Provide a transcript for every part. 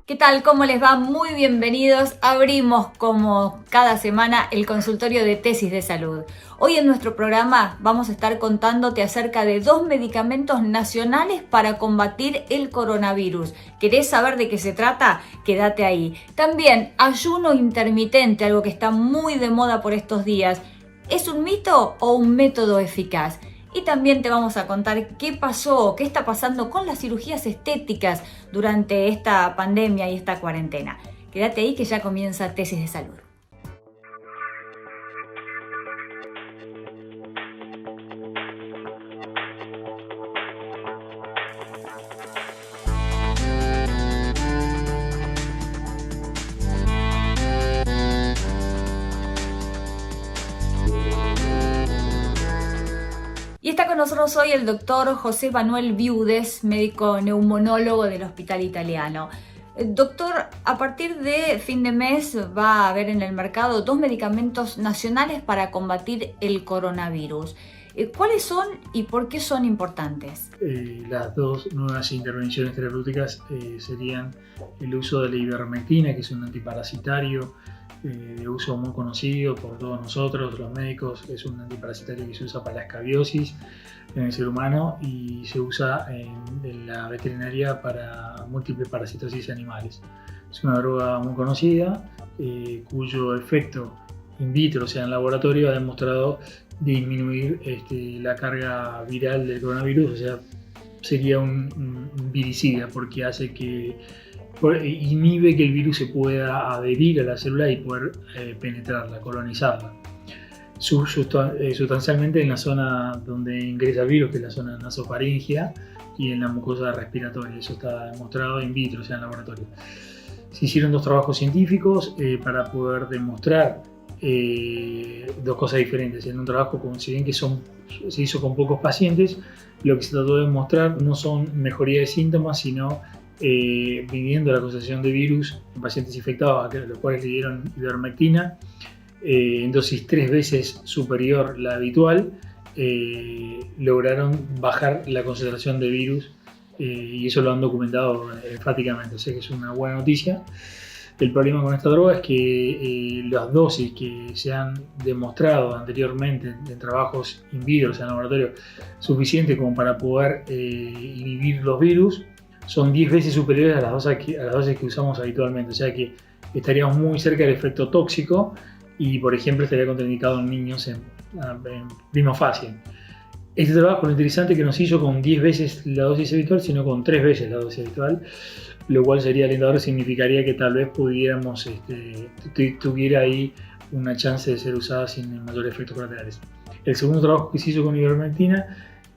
¿Qué tal? ¿Cómo les va? Muy bienvenidos. Abrimos como cada semana el consultorio de tesis de salud. Hoy en nuestro programa vamos a estar contándote acerca de 2 medicamentos nacionales para combatir el coronavirus. ¿Querés saber de qué se trata? Quédate ahí. También ayuno intermitente, algo que está muy de moda por estos días. ¿Es un mito o un método eficaz? Y también te vamos a contar qué pasó, qué está pasando con las cirugías estéticas durante esta pandemia y esta cuarentena. Quédate ahí que ya comienza Tesis de Salud. Y está con nosotros hoy el doctor José Manuel Viudes, médico neumonólogo del Hospital Italiano. Doctor, a partir de fin de mes va a haber en el mercado 2 medicamentos nacionales para combatir el coronavirus. ¿Cuáles son y por qué son importantes? Las dos nuevas intervenciones terapéuticas serían el uso de la ivermectina, que es un antiparasitario de uso muy conocido por todos nosotros, los médicos. Es un antiparasitario que se usa para la escabiosis en el ser humano y se usa en la veterinaria para múltiples parasitosis animales. Es una droga muy conocida cuyo efecto in vitro, o sea en laboratorio, ha demostrado disminuir la carga viral del coronavirus, o sea, sería un viricida porque hace que inhibe que el virus se pueda adherir a la célula y poder penetrarla, colonizarla. Sustancialmente en la zona donde ingresa el virus, que es la zona nasofaringea, y en la mucosa respiratoria. Eso está demostrado in vitro, o sea en laboratorio. Se hicieron 2 trabajos científicos para poder demostrar 2 cosas diferentes. En un trabajo, si bien que se hizo con pocos pacientes, lo que se trató de demostrar no son mejoría de síntomas, sino midiendo la concentración de virus en pacientes infectados, a los cuales le dieron ivermectina en dosis 3 veces superior a la habitual, lograron bajar la concentración de virus y eso lo han documentado enfáticamente, o sea que es una buena noticia. El problema con esta droga es que las dosis que se han demostrado anteriormente en trabajos in vitro, o sea en laboratorio, suficientes como para poder inhibir los virus, son 10 veces superiores a las dosis que usamos habitualmente, o sea que estaríamos muy cerca del efecto tóxico y, por ejemplo, estaría contraindicado en niños en prima facie. Este trabajo, lo interesante, que no se hizo con 10 veces la dosis habitual, sino con 3 veces la dosis habitual, lo cual sería alentador, significaría que tal vez pudiéramos, tuviera ahí una chance de ser usada sin mayores efectos colaterales. El segundo trabajo que se hizo con ivermectina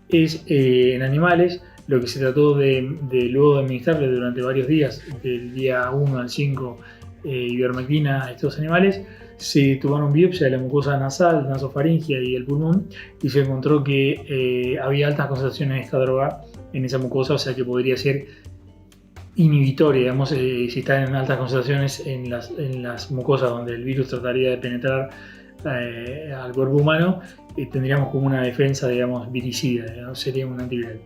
es en animales. Lo que se trató de luego de administrarle durante varios días, del día 1 al 5, ivermectina a estos animales, se tomaron biopsia de la mucosa nasal, nasofaringea y el pulmón y se encontró que había altas concentraciones de esta droga en esa mucosa, o sea que podría ser inhibitoria, digamos, si están en altas concentraciones en las mucosas donde el virus trataría de penetrar al cuerpo humano, tendríamos como una defensa, digamos, viricida, ¿no? Sería un antiviral.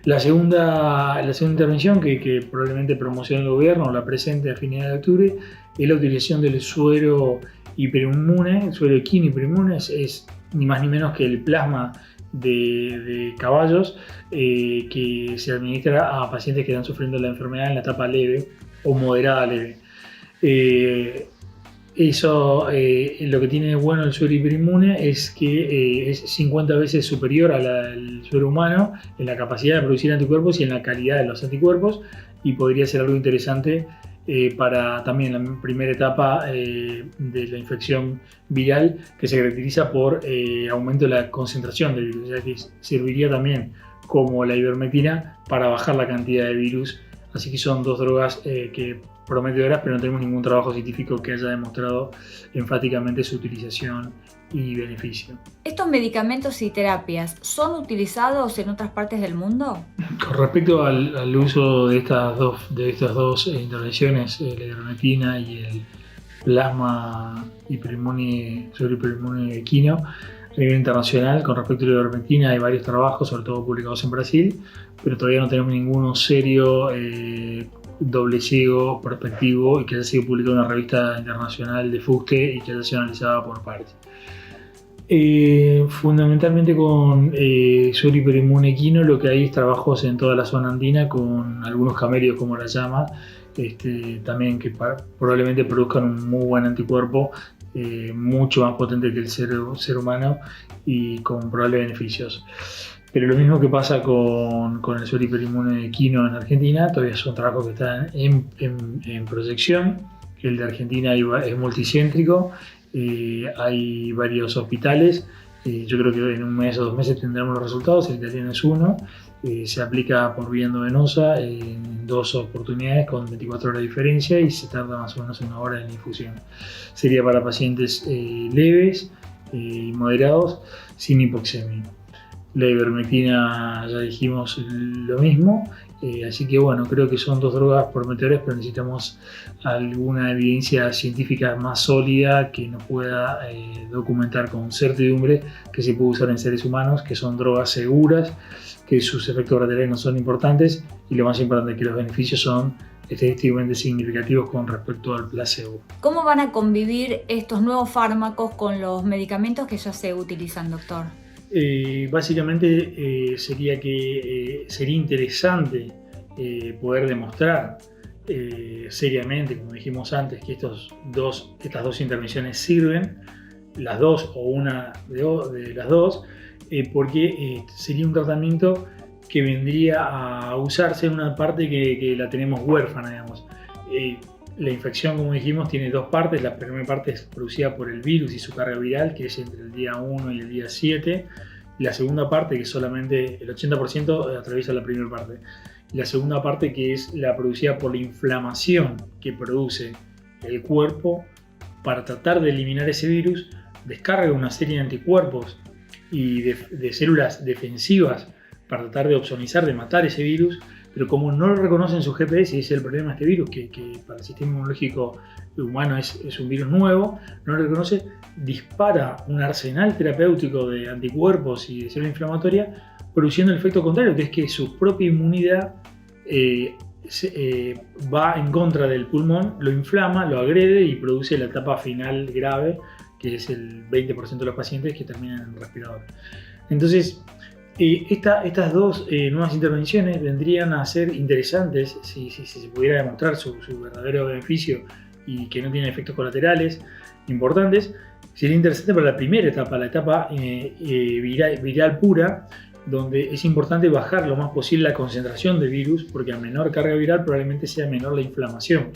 La segunda intervención que probablemente promocione el gobierno o la presente a fines de octubre es la utilización del suero hiperinmune. El suero equino hiperinmune es ni más ni menos que el plasma de caballos que se administra a pacientes que están sufriendo la enfermedad en la etapa leve o moderada leve. Eso, lo que tiene de bueno el suero hiperinmune es que es 50 veces superior al suero humano en la capacidad de producir anticuerpos y en la calidad de los anticuerpos, y podría ser algo interesante para también la primera etapa de la infección viral, que se caracteriza por aumento de la concentración del virus, o sea que serviría también como la ivermectina para bajar la cantidad de virus. Así que son 2 drogas que prometedoras, pero no tenemos ningún trabajo científico que haya demostrado enfáticamente su utilización y beneficio. ¿Estos medicamentos y terapias son utilizados en otras partes del mundo? Con respecto al uso de estas dos intervenciones, la ivermectina y el plasma suero hiperinmune equino, a nivel internacional, con respecto a la ivermectina hay varios trabajos, sobre todo publicados en Brasil, pero todavía no tenemos ninguno serio doble ciego, prospectivo y que haya sido publicado en una revista internacional de fuste y que haya sido analizada por pares. Fundamentalmente con suero hiperinmune equino, lo que hay es trabajos en toda la zona andina con algunos camelios, como la llama, también que probablemente produzcan un muy buen anticuerpo, mucho más potente que el ser humano y con probables beneficios. Pero lo mismo que pasa con el suero hiperinmune equino en Argentina, todavía son trabajos que están en proyección. El de Argentina es multicéntrico. Hay varios hospitales, yo creo que en un mes o 2 meses tendremos los resultados. El italiano es uno, se aplica por vía endovenosa en 2 oportunidades con 24 horas de diferencia y se tarda más o menos 1 hora en la infusión. Sería para pacientes leves y moderados sin hipoxemia. La ivermectina ya dijimos lo mismo, así que bueno, creo que son 2 drogas prometedoras, pero necesitamos alguna evidencia científica más sólida que nos pueda documentar con certidumbre que se puede usar en seres humanos, que son drogas seguras, que sus efectos colaterales no son importantes y lo más importante es que los beneficios son estadísticamente significativos con respecto al placebo. ¿Cómo van a convivir estos nuevos fármacos con los medicamentos que ya se utilizan, doctor? Básicamente sería interesante poder demostrar seriamente, como dijimos antes, que estas dos intervenciones sirven, las dos o una de las dos, porque sería un tratamiento que vendría a usarse en una parte que la tenemos huérfana, digamos. La infección, como dijimos, tiene 2 partes. La primera parte es producida por el virus y su carga viral, que es entre el día 1 y el día 7. La segunda parte, que solamente el 80% atraviesa la primera parte. La segunda parte, que es la producida por la inflamación que produce el cuerpo para tratar de eliminar ese virus, descarga una serie de anticuerpos y de células defensivas para tratar de opsonizar, de matar ese virus, pero como no lo reconocen sus GPS, y ese es el problema de este virus, que para el sistema inmunológico humano es un virus nuevo, no lo reconoce, dispara un arsenal terapéutico de anticuerpos y de célula inflamatoria, produciendo el efecto contrario, que es que su propia inmunidad va en contra del pulmón, lo inflama, lo agrede y produce la etapa final grave, que es el 20% de los pacientes que terminan en el respirador. Entonces, estas 2 nuevas intervenciones vendrían a ser interesantes si se pudiera demostrar su verdadero beneficio y que no tienen efectos colaterales importantes. Sería interesante para la primera etapa, la etapa viral pura, donde es importante bajar lo más posible la concentración de virus, porque a menor carga viral probablemente sea menor la inflamación,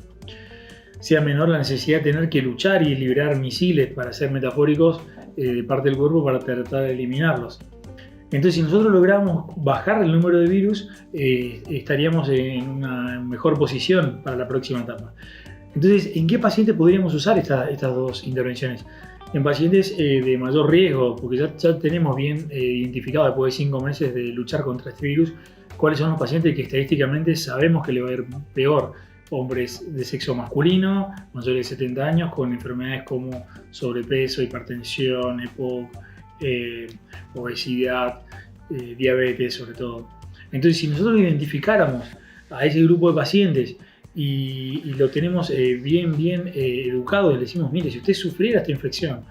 sea menor la necesidad de tener que luchar y liberar misiles, para ser metafóricos, de parte del cuerpo para tratar de eliminarlos. Entonces, si nosotros logramos bajar el número de virus, estaríamos en una mejor posición para la próxima etapa. Entonces, ¿en qué pacientes podríamos usar estas 2 intervenciones? En pacientes de mayor riesgo, porque ya tenemos bien identificado después de 5 meses de luchar contra este virus, cuáles son los pacientes que estadísticamente sabemos que le va a ir peor. Hombres de sexo masculino, mayores de 70 años, con enfermedades como sobrepeso, hipertensión, EPOC, obesidad, diabetes sobre todo. Entonces, si nosotros identificáramos a ese grupo de pacientes y lo tenemos bien educado, le decimos, mire, si usted sufriera esta infección,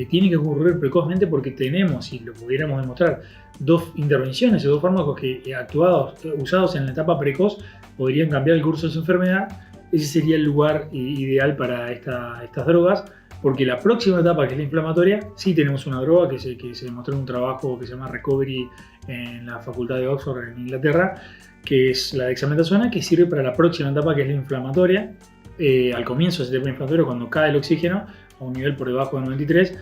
tiene que ocurrir precozmente, porque tenemos, si lo pudiéramos demostrar, 2 intervenciones o 2 fármacos que usados en la etapa precoz podrían cambiar el curso de su enfermedad. Ese sería el lugar ideal para estas drogas, porque la próxima etapa, que es la inflamatoria, sí tenemos una droga que se demostró en un trabajo que se llama Recovery en la Facultad de Oxford en Inglaterra, que es la dexametasona, que sirve para la próxima etapa, que es la inflamatoria. Al comienzo de ese etapa inflamatoria, cuando cae el oxígeno a un nivel por debajo de 93,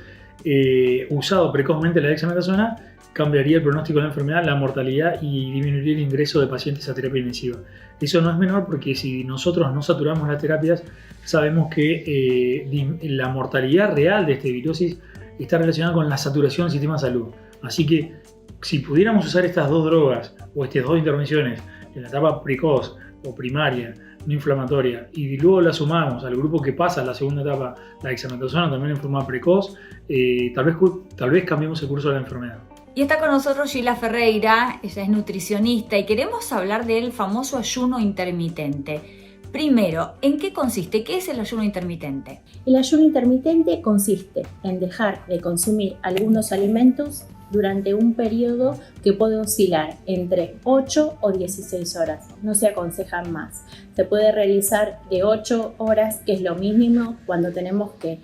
usado precozmente la dexametasona, cambiaría el pronóstico de la enfermedad, la mortalidad, y disminuiría el ingreso de pacientes a terapia intensiva. Eso no es menor, porque si nosotros no saturamos las terapias, sabemos que la mortalidad real de esta virosis está relacionada con la saturación del sistema de salud. Así que si pudiéramos usar estas 2 drogas o estas 2 intervenciones en la etapa precoz o primaria, no inflamatoria, y luego la sumamos al grupo que pasa a la segunda etapa, la dexametasona, también en forma precoz, tal vez cambiemos el curso de la enfermedad. Y está con nosotros Gila Ferreira, ella es nutricionista y queremos hablar del famoso ayuno intermitente. Primero, ¿en qué consiste? ¿Qué es el ayuno intermitente? El ayuno intermitente consiste en dejar de consumir algunos alimentos durante un periodo que puede oscilar entre 8 o 16 horas. No se aconsejan más. Se puede realizar de 8 horas, que es lo mínimo cuando tenemos que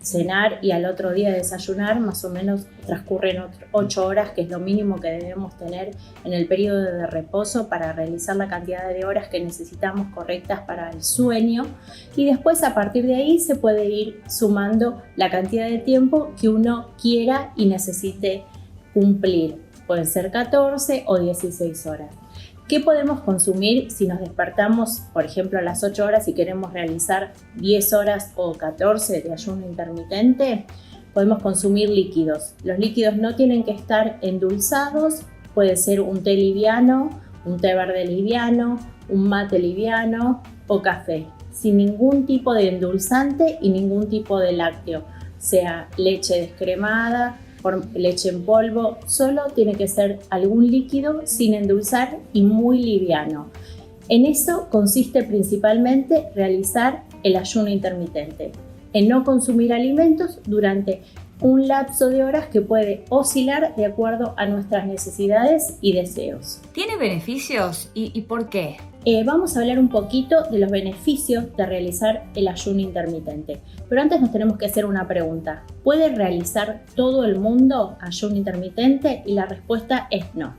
cenar y al otro día desayunar, más o menos transcurren 8 horas, que es lo mínimo que debemos tener en el periodo de reposo para realizar la cantidad de horas que necesitamos correctas para el sueño, y después a partir de ahí se puede ir sumando la cantidad de tiempo que uno quiera y necesite cumplir. Pueden ser 14 o 16 horas. ¿Qué podemos consumir si nos despertamos, por ejemplo, a las 8 horas y queremos realizar 10 horas o 14 de ayuno intermitente? Podemos consumir líquidos. Los líquidos no tienen que estar endulzados. Puede ser un té liviano, un té verde liviano, un mate liviano o café, sin ningún tipo de endulzante y ningún tipo de lácteo, sea leche descremada, por leche en polvo. Solo tiene que ser algún líquido sin endulzar y muy liviano. En eso consiste principalmente realizar el ayuno intermitente, en no consumir alimentos durante un lapso de horas que puede oscilar de acuerdo a nuestras necesidades y deseos. ¿Tiene beneficios y por qué? Vamos a hablar un poquito de los beneficios de realizar el ayuno intermitente. Pero antes nos tenemos que hacer una pregunta. ¿Puede realizar todo el mundo ayuno intermitente? Y la respuesta es no.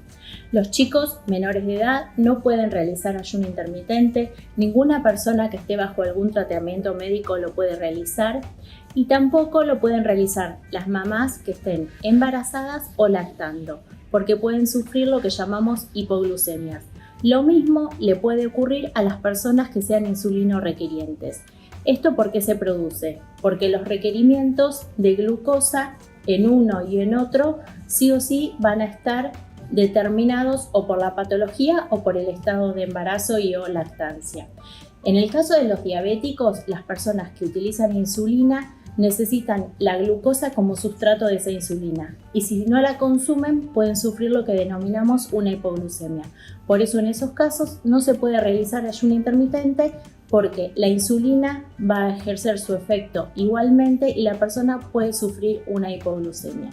Los chicos menores de edad no pueden realizar ayuno intermitente. Ninguna persona que esté bajo algún tratamiento médico lo puede realizar. Y tampoco lo pueden realizar las mamás que estén embarazadas o lactando, porque pueden sufrir lo que llamamos hipoglucemias. Lo mismo le puede ocurrir a las personas que sean insulino requirientes. ¿Esto por qué se produce? Porque los requerimientos de glucosa en uno y en otro sí o sí van a estar determinados o por la patología o por el estado de embarazo y o lactancia. En el caso de los diabéticos, las personas que utilizan insulina necesitan la glucosa como sustrato de esa insulina, y si no la consumen pueden sufrir lo que denominamos una hipoglucemia. Por eso en esos casos no se puede realizar ayuno intermitente, porque la insulina va a ejercer su efecto igualmente y la persona puede sufrir una hipoglucemia.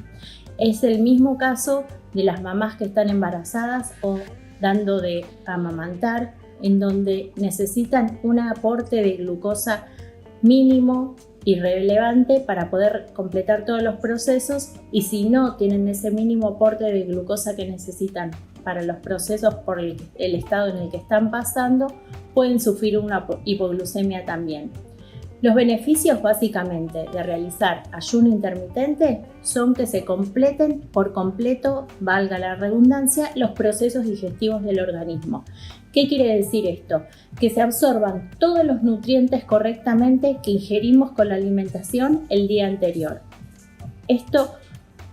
Es el mismo caso de las mamás que están embarazadas o dando de amamantar, en donde necesitan un aporte de glucosa mínimo y relevante para poder completar todos los procesos, y si no tienen ese mínimo aporte de glucosa que necesitan para los procesos por el estado en el que están pasando, pueden sufrir una hipoglucemia también. Los beneficios básicamente de realizar ayuno intermitente son que se completen por completo, valga la redundancia, los procesos digestivos del organismo. ¿Qué quiere decir esto? Que se absorban todos los nutrientes correctamente que ingerimos con la alimentación el día anterior. Esto,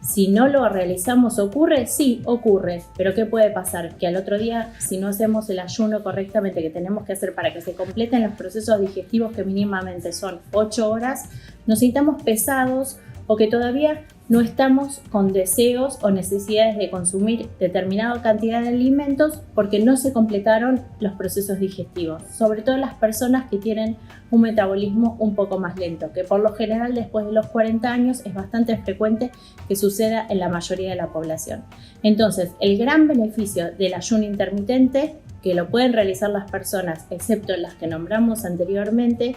si no lo realizamos, ¿ocurre? Sí, ocurre. Pero ¿qué puede pasar? Que al otro día, si no hacemos el ayuno correctamente que tenemos que hacer para que se completen los procesos digestivos, que mínimamente son 8 horas, nos sintamos pesados o que todavía no estamos con deseos o necesidades de consumir determinada cantidad de alimentos porque no se completaron los procesos digestivos, sobre todo las personas que tienen un metabolismo un poco más lento, que por lo general después de los 40 años es bastante frecuente que suceda en la mayoría de la población. Entonces, el gran beneficio del ayuno intermitente, que lo pueden realizar las personas, excepto las que nombramos anteriormente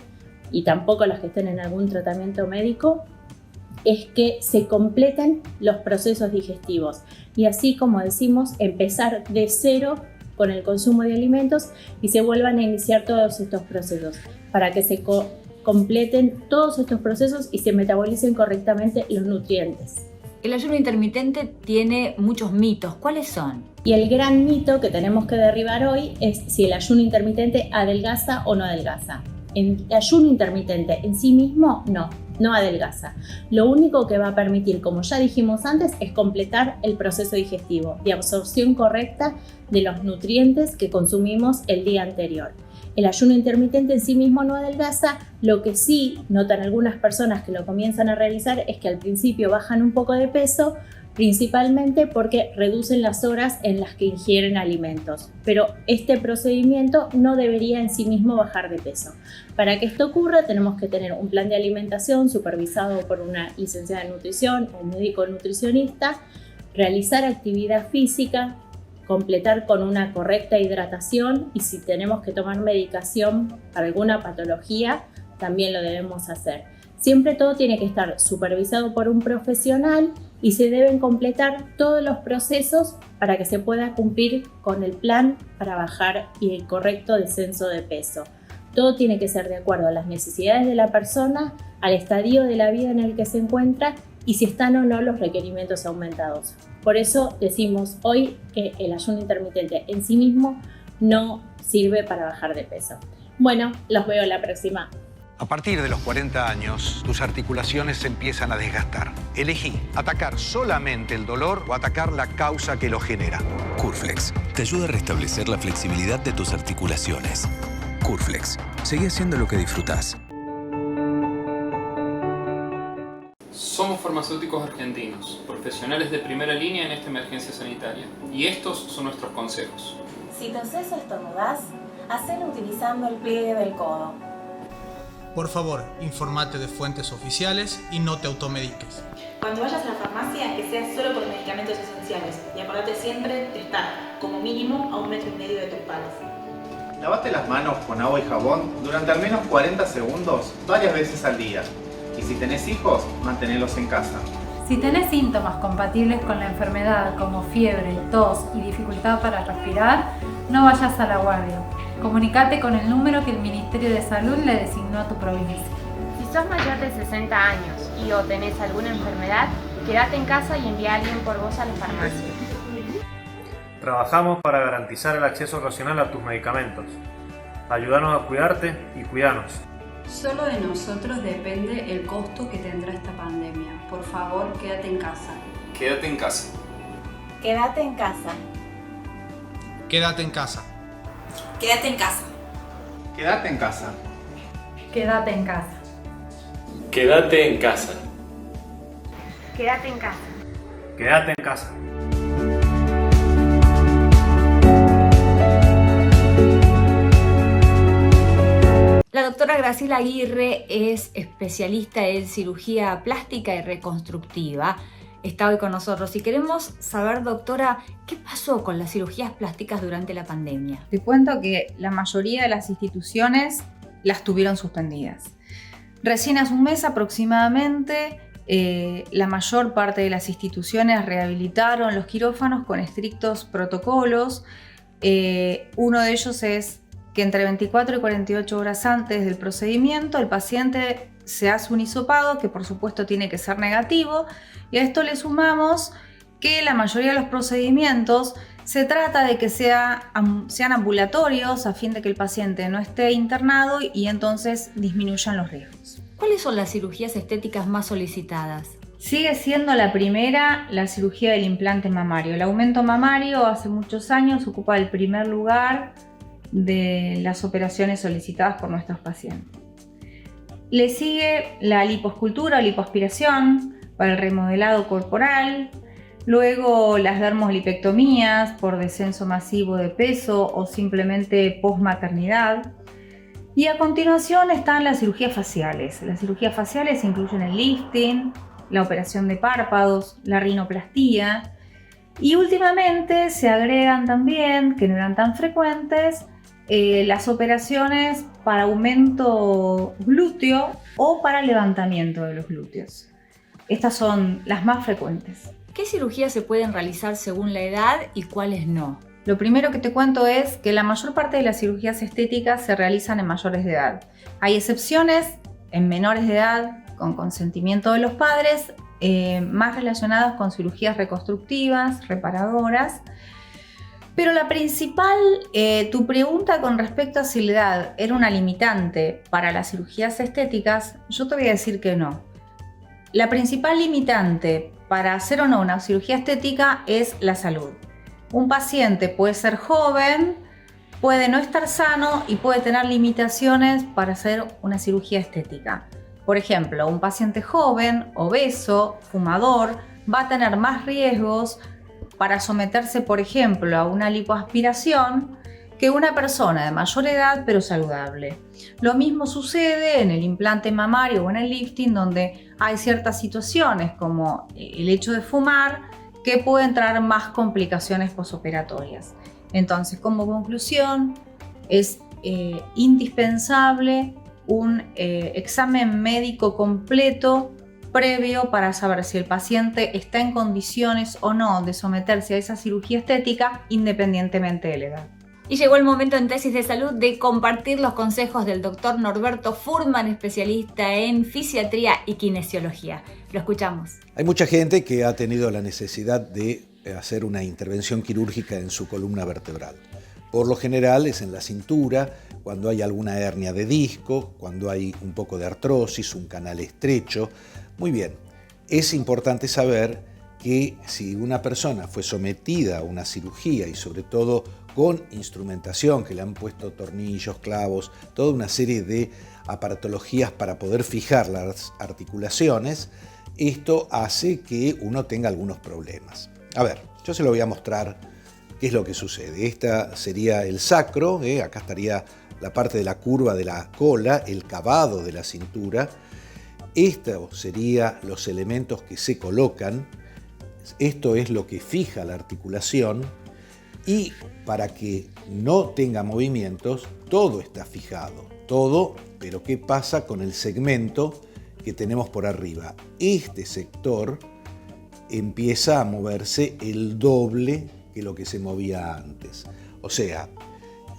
y tampoco las que estén en algún tratamiento médico, es que se completen los procesos digestivos y así, como decimos, empezar de cero con el consumo de alimentos y se vuelvan a iniciar todos estos procesos para que se completen todos estos procesos y se metabolicen correctamente los nutrientes. El ayuno intermitente tiene muchos mitos. ¿Cuáles son? Y el gran mito que tenemos que derribar hoy es si el ayuno intermitente adelgaza o no adelgaza. El ayuno intermitente en sí mismo no adelgaza. Lo único que va a permitir, como ya dijimos antes, es completar el proceso digestivo de absorción correcta de los nutrientes que consumimos el día anterior. El ayuno intermitente en sí mismo no adelgaza. Lo que sí notan algunas personas que lo comienzan a realizar es que al principio bajan un poco de peso, principalmente porque reducen las horas en las que ingieren alimentos. Pero este procedimiento no debería en sí mismo bajar de peso. Para que esto ocurra, tenemos que tener un plan de alimentación supervisado por una licenciada en nutrición o un médico nutricionista, realizar actividad física, completar con una correcta hidratación y si tenemos que tomar medicación para alguna patología, también lo debemos hacer. Siempre todo tiene que estar supervisado por un profesional y se deben completar todos los procesos para que se pueda cumplir con el plan para bajar y el correcto descenso de peso. Todo tiene que ser de acuerdo a las necesidades de la persona, al estadio de la vida en el que se encuentra y si están o no los requerimientos aumentados. Por eso decimos hoy que el ayuno intermitente en sí mismo no sirve para bajar de peso. Bueno, los veo la próxima. A partir de los 40 años, tus articulaciones se empiezan a desgastar. Elegí atacar solamente el dolor o atacar la causa que lo genera. Curflex te ayuda a restablecer la flexibilidad de tus articulaciones. Curflex, seguí haciendo lo que disfrutás. Somos farmacéuticos argentinos, profesionales de primera línea en esta emergencia sanitaria. Y estos son nuestros consejos. Si tosés o estornudás, hacelo utilizando el pliegue del codo. Por favor, infórmate de fuentes oficiales y no te automediques. Cuando vayas a la farmacia, que sea solo por medicamentos esenciales. Y acordate siempre de estar, como mínimo, a 1,5 metros de tus pares. Lavate las manos con agua y jabón durante al menos 40 segundos varias veces al día. Y si tenés hijos, mantenelos en casa. Si tenés síntomas compatibles con la enfermedad como fiebre, tos y dificultad para respirar, no vayas a la guardia. Comunicate con el número que el Ministerio de Salud le designó a tu provincia. Si sos mayor de 60 años y o tenés alguna enfermedad, quédate en casa y envía a alguien por vos a la farmacia. Trabajamos para garantizar el acceso racional a tus medicamentos. Ayúdanos a cuidarte y cuidanos. Solo de nosotros depende el costo que tendrá esta pandemia. Por favor, quédate en casa. Quédate en casa. Quédate en casa. Quédate en casa. Quédate en casa. Quédate en casa. Quédate en casa. Quédate en casa. Quédate en casa. Quédate en casa. La doctora Graciela Aguirre es especialista en cirugía plástica y reconstructiva. Está hoy con nosotros y queremos saber, doctora, ¿qué pasó con las cirugías plásticas durante la pandemia? Te cuento que la mayoría de las instituciones las tuvieron suspendidas. Recién hace un mes aproximadamente, la mayor parte de las instituciones rehabilitaron los quirófanos con estrictos protocolos. Uno de ellos es que entre 24 y 48 horas antes del procedimiento el paciente se hace un hisopado que por supuesto tiene que ser negativo y a esto le sumamos que la mayoría de los procedimientos se trata de que sean ambulatorios a fin de que el paciente no esté internado y entonces disminuyan los riesgos. ¿Cuáles son las cirugías estéticas más solicitadas? Sigue siendo la primera la cirugía del implante mamario. El aumento mamario hace muchos años ocupa el primer lugar de las operaciones solicitadas por nuestros pacientes. Le sigue la lipoescultura o lipoaspiración para el remodelado corporal, luego las dermolipectomías por descenso masivo de peso o simplemente posmaternidad. Y a continuación están las cirugías faciales. Las cirugías faciales incluyen el lifting, la operación de párpados, la rinoplastía y últimamente se agregan también, que no eran tan frecuentes, las operaciones para aumento glúteo o para levantamiento de los glúteos. Estas son las más frecuentes. ¿Qué cirugías se pueden realizar según la edad y cuáles no? Lo primero que te cuento es que la mayor parte de las cirugías estéticas se realizan en mayores de edad. Hay excepciones en menores de edad con consentimiento de los padres, más relacionadas con cirugías reconstructivas, reparadoras. Pero la principal, tu pregunta con respecto a si la edad era una limitante para las cirugías estéticas, yo te voy a decir que no. La principal limitante para hacer o no una cirugía estética es la salud. Un paciente puede ser joven, puede no estar sano y puede tener limitaciones para hacer una cirugía estética. Por ejemplo, un paciente joven, obeso, fumador, va a tener más riesgos para someterse, por ejemplo, a una lipoaspiración que una persona de mayor edad pero saludable. Lo mismo sucede en el implante mamario o en el lifting, donde hay ciertas situaciones como el hecho de fumar que pueden traer más complicaciones posoperatorias. Entonces, como conclusión, es indispensable un examen médico completo previo para saber si el paciente está en condiciones o no de someterse a esa cirugía estética independientemente de la edad. Y llegó el momento en Tesis de Salud de compartir los consejos del doctor Norberto Furman, especialista en fisiatría y kinesiología. Lo escuchamos. Hay mucha gente que ha tenido la necesidad de hacer una intervención quirúrgica en su columna vertebral. Por lo general es en la cintura, cuando hay alguna hernia de disco, cuando hay un poco de artrosis, un canal estrecho. Muy bien, es importante saber que si una persona fue sometida a una cirugía y sobre todo con instrumentación, que le han puesto tornillos, clavos, toda una serie de aparatologías para poder fijar las articulaciones, esto hace que uno tenga algunos problemas. A ver, yo se lo voy a mostrar qué es lo que sucede. Esta sería el sacro, acá estaría la parte de la curva de la cola, el cavado de la cintura. Estos serían los elementos que se colocan. Esto es lo que fija la articulación y para que no tenga movimientos, todo está fijado. Todo, pero ¿qué pasa con el segmento que tenemos por arriba? Este sector empieza a moverse el doble que lo que se movía antes. O sea,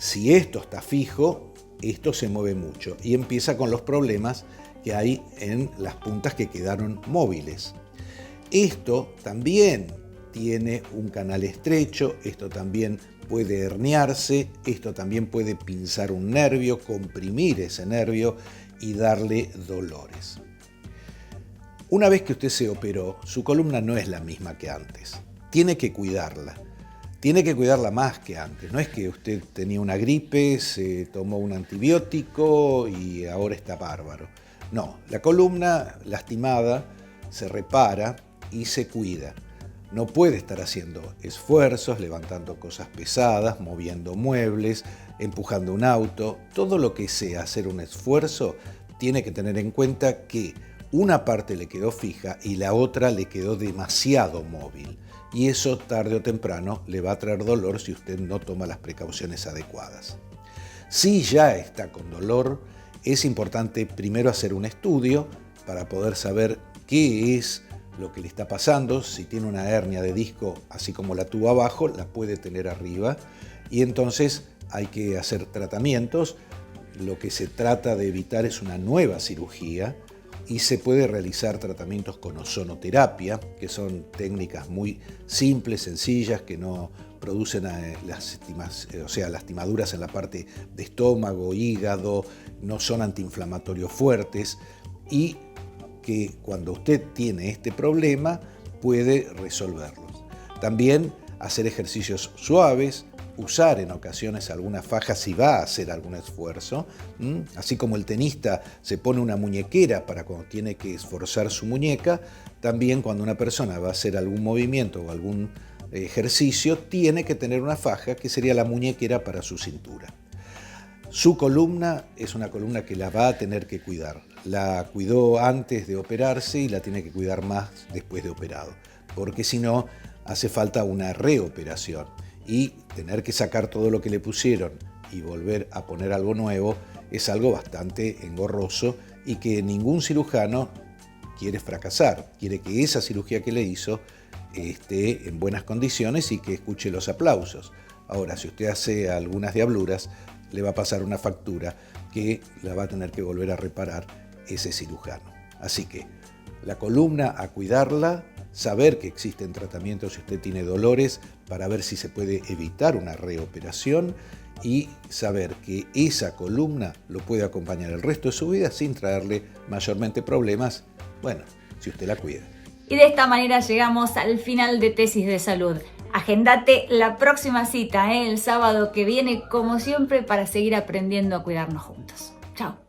si esto está fijo, esto se mueve mucho y empieza con los problemas que hay en las puntas que quedaron móviles. Esto también tiene un canal estrecho, esto también puede herniarse, esto también puede pinzar un nervio, comprimir ese nervio y darle dolores. Una vez que usted se operó, su columna no es la misma que antes. Tiene que cuidarla. Tiene que cuidarla más que antes. No es que usted tenía una gripe, se tomó un antibiótico y ahora está bárbaro. No, la columna lastimada se repara y se cuida. No puede estar haciendo esfuerzos, levantando cosas pesadas, moviendo muebles, empujando un auto. Todo lo que sea hacer un esfuerzo tiene que tener en cuenta que una parte le quedó fija y la otra le quedó demasiado móvil. Y eso tarde o temprano le va a traer dolor si usted no toma las precauciones adecuadas. Si ya está con dolor, es importante primero hacer un estudio para poder saber qué es lo que le está pasando. Si tiene una hernia de disco, así como la tuvo abajo, la puede tener arriba. Y entonces hay que hacer tratamientos. Lo que se trata de evitar es una nueva cirugía y se puede realizar tratamientos con ozonoterapia, que son técnicas muy simples, sencillas, que no producen lastimaduras en la parte de estómago, hígado, no son antiinflamatorios fuertes y que cuando usted tiene este problema puede resolverlos. También hacer ejercicios suaves, usar en ocasiones alguna faja si va a hacer algún esfuerzo, así como el tenista se pone una muñequera para cuando tiene que esforzar su muñeca, también cuando una persona va a hacer algún movimiento o algún ejercicio tiene que tener una faja que sería la muñequera para su cintura. Su columna es una columna que la va a tener que cuidar. La cuidó antes de operarse y la tiene que cuidar más después de operado, porque si no hace falta una reoperación y tener que sacar todo lo que le pusieron y volver a poner algo nuevo es algo bastante engorroso y que ningún cirujano quiere fracasar, quiere que esa cirugía que le hizo esté en buenas condiciones y que escuche los aplausos. Ahora, si usted hace algunas diabluras, le va a pasar una factura que la va a tener que volver a reparar ese cirujano. Así que la columna a cuidarla, saber que existen tratamientos si usted tiene dolores para ver si se puede evitar una reoperación y saber que esa columna lo puede acompañar el resto de su vida sin traerle mayormente problemas, bueno, si usted la cuida. Y de esta manera llegamos al final de Tesis de Salud. Agendate la próxima cita, el sábado que viene, como siempre, para seguir aprendiendo a cuidarnos juntos. Chao.